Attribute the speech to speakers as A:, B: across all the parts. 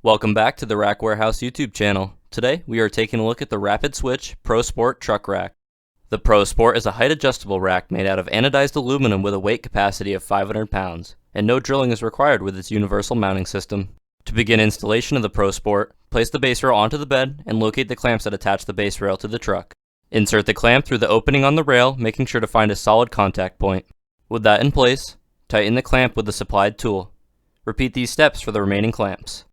A: Welcome back to the Rack Warehouse YouTube channel. Today we are taking a look at the Rapid Switch Pro Sport Truck Rack. The Pro Sport is a height adjustable rack made out of anodized aluminum with a weight capacity of 500 pounds, and no drilling is required with its universal mounting system. To begin installation of the Pro Sport, place the base rail onto the bed and locate the clamps that attach the base rail to the truck. Insert the clamp through the opening on the rail, making sure to find a solid contact point. With that in place, tighten the clamp with the supplied tool. Repeat these steps for the remaining clamps.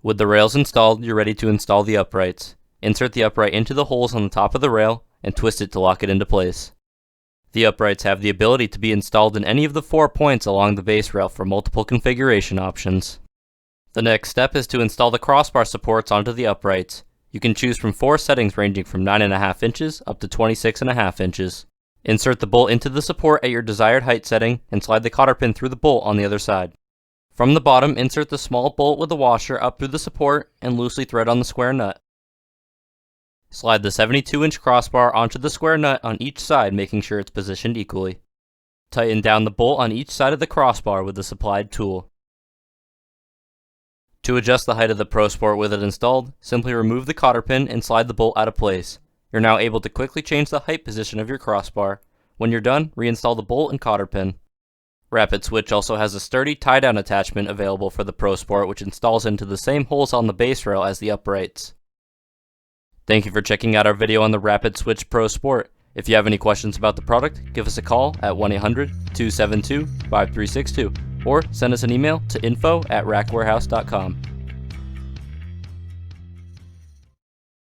A: With the rails installed, you're ready to install the uprights. Insert the upright into the holes on the top of the rail and twist it to lock it into place. The uprights have the ability to be installed in any of the 4 points along the base rail for multiple configuration options. The next step is to install the crossbar supports onto the uprights. You can choose from 4 settings ranging from 9.5 inches up to 26.5 inches. Insert the bolt into the support at your desired height setting and slide the cotter pin through the bolt on the other side. From the bottom, insert the small bolt with the washer up through the support and loosely thread on the square nut. Slide the 72-inch crossbar onto the square nut on each side, making sure it's positioned equally. Tighten down the bolt on each side of the crossbar with the supplied tool. To adjust the height of the Pro Sport with it installed, simply remove the cotter pin and slide the bolt out of place. You're now able to quickly change the height position of your crossbar. When you're done, reinstall the bolt and cotter pin. Rapid Switch also has a sturdy tie-down attachment available for the Pro Sport, which installs into the same holes on the base rail as the uprights. Thank you for checking out our video on the Rapid Switch Pro Sport. If you have any questions about the product, give us a call at 1-800-272-5362 or send us an email to info@rackwarehouse.com.